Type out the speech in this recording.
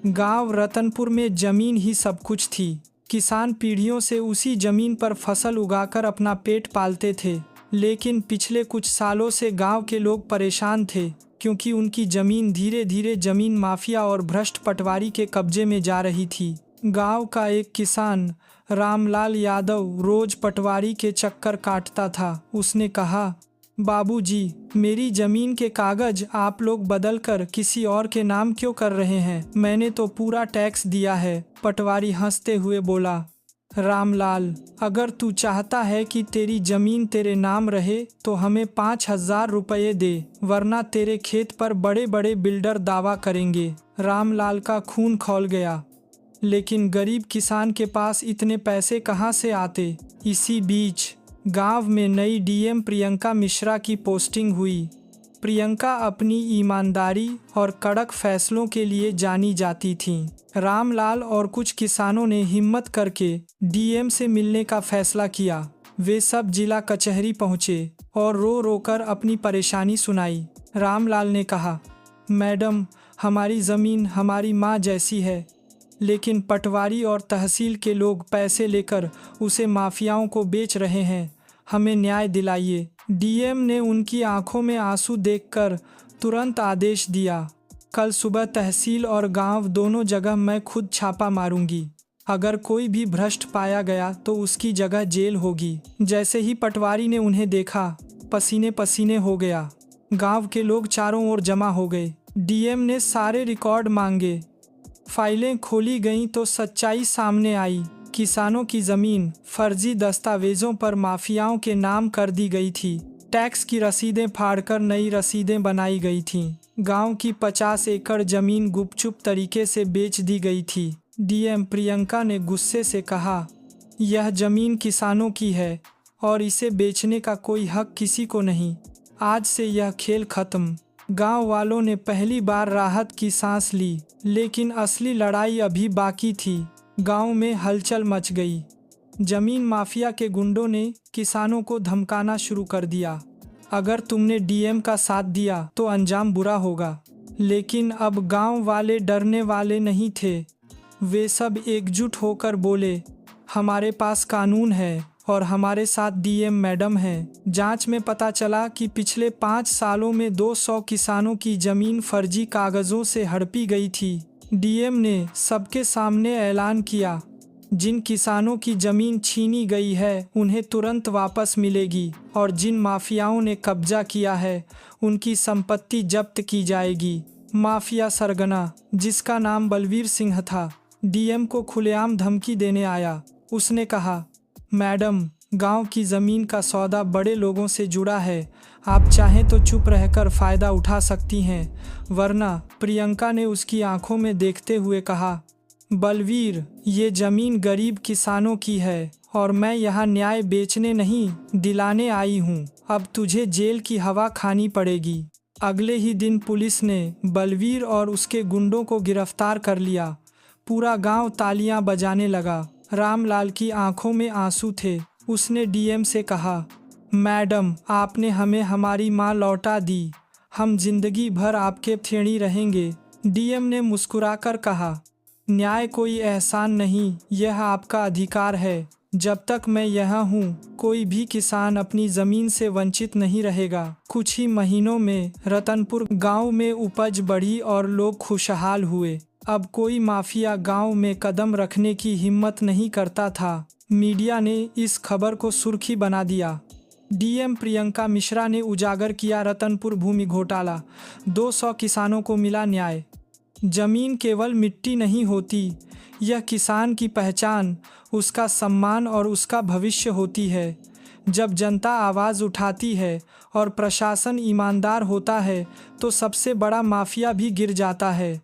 गांव रतनपुर में जमीन ही सब कुछ थी। किसान पीढ़ियों से उसी जमीन पर फसल उगाकर अपना पेट पालते थे, लेकिन पिछले कुछ सालों से गांव के लोग परेशान थे क्योंकि उनकी जमीन धीरे धीरे जमीन माफिया और भ्रष्ट पटवारी के कब्जे में जा रही थी। गांव का एक किसान रामलाल यादव रोज पटवारी के चक्कर काटता था। उसने कहा, बाबूजी, मेरी जमीन के कागज आप लोग बदलकर किसी और के नाम क्यों कर रहे हैं? मैंने तो पूरा टैक्स दिया है। पटवारी हंसते हुए बोला, रामलाल, अगर तू चाहता है कि तेरी जमीन तेरे नाम रहे तो हमें 5,000 रुपये दे, वरना तेरे खेत पर बड़े बड़े बिल्डर दावा करेंगे। रामलाल का खून खौल गया, लेकिन गरीब किसान के पास इतने पैसे कहाँ से आते? इसी बीच गांव में नई डीएम प्रियंका मिश्रा की पोस्टिंग हुई। प्रियंका अपनी ईमानदारी और कड़क फैसलों के लिए जानी जाती थीं। रामलाल और कुछ किसानों ने हिम्मत करके डीएम से मिलने का फैसला किया। वे सब जिला कचहरी पहुंचे और रो रो कर अपनी परेशानी सुनाई। रामलाल ने कहा, मैडम, हमारी ज़मीन हमारी माँ जैसी है, लेकिन पटवारी और तहसील के लोग पैसे लेकर उसे माफियाओं को बेच रहे हैं। हमें न्याय दिलाइए। डीएम ने उनकी आंखों में आंसू देखकर तुरंत आदेश दिया, कल सुबह तहसील और गांव दोनों जगह मैं खुद छापा मारूंगी। अगर कोई भी भ्रष्ट पाया गया तो उसकी जगह जेल होगी। जैसे ही पटवारी ने उन्हें देखा, पसीने पसीने हो गया। गांव के लोग चारों ओर जमा हो गए। डीएम ने सारे रिकॉर्ड मांगे। फाइलें खोली गईं तो सच्चाई सामने आई। किसानों की ज़मीन फर्जी दस्तावेज़ों पर माफियाओं के नाम कर दी गई थी। टैक्स की रसीदें फाड़कर नई रसीदें बनाई गई थीं। गांव की 50 एकड़ ज़मीन गुपचुप तरीके से बेच दी गई थी। डीएम प्रियंका ने गुस्से से कहा, यह ज़मीन किसानों की है और इसे बेचने का कोई हक किसी को नहीं। आज से यह खेल खत्म। गांव वालों ने पहली बार राहत की सांस ली, लेकिन असली लड़ाई अभी बाकी थी। गांव में हलचल मच गई। जमीन माफिया के गुंडों ने किसानों को धमकाना शुरू कर दिया, अगर तुमने डीएम का साथ दिया तो अंजाम बुरा होगा। लेकिन अब गांव वाले डरने वाले नहीं थे। वे सब एकजुट होकर बोले, हमारे पास कानून है और हमारे साथ डीएम मैडम हैं। जांच में पता चला कि पिछले 5 सालों में 200 किसानों की जमीन फर्जी कागजों से हड़पी गई थी। डीएम ने सबके सामने ऐलान किया, जिन किसानों की जमीन छीनी गई है उन्हें तुरंत वापस मिलेगी और जिन माफियाओं ने कब्जा किया है उनकी संपत्ति जब्त की जाएगी। माफिया सरगना, जिसका नाम बलवीर सिंह था, डीएम को खुलेआम धमकी देने आया। उसने कहा, मैडम, गांव की ज़मीन का सौदा बड़े लोगों से जुड़ा है। आप चाहें तो चुप रहकर फ़ायदा उठा सकती हैं, वरना। प्रियंका ने उसकी आंखों में देखते हुए कहा, बलवीर, ये ज़मीन गरीब किसानों की है और मैं यहाँ न्याय बेचने नहीं दिलाने आई हूँ। अब तुझे जेल की हवा खानी पड़ेगी। अगले ही दिन पुलिस ने बलवीर और उसके गुंडों को गिरफ्तार कर लिया। पूरा गांव तालियां बजाने लगा। रामलाल की आंखों में आंसू थे। उसने डीएम से कहा, मैडम, आपने हमें हमारी माँ लौटा दी। हम जिंदगी भर आपके ऋणी रहेंगे। डीएम ने मुस्कुराकर कहा, न्याय कोई एहसान नहीं, यह आपका अधिकार है। जब तक मैं यहाँ हूँ, कोई भी किसान अपनी ज़मीन से वंचित नहीं रहेगा। कुछ ही महीनों में रतनपुर गांव में उपज बढ़ी और लोग खुशहाल हुए। अब कोई माफिया गांव में कदम रखने की हिम्मत नहीं करता था। मीडिया ने इस खबर को सुर्खी बना दिया। डीएम प्रियंका मिश्रा ने उजागर किया रतनपुर भूमि घोटाला। 200 किसानों को मिला न्याय। जमीन केवल मिट्टी नहीं होती, यह किसान की पहचान, उसका सम्मान और उसका भविष्य होती है। जब जनता आवाज़ उठाती है और प्रशासन ईमानदार होता है तो सबसे बड़ा माफिया भी गिर जाता है।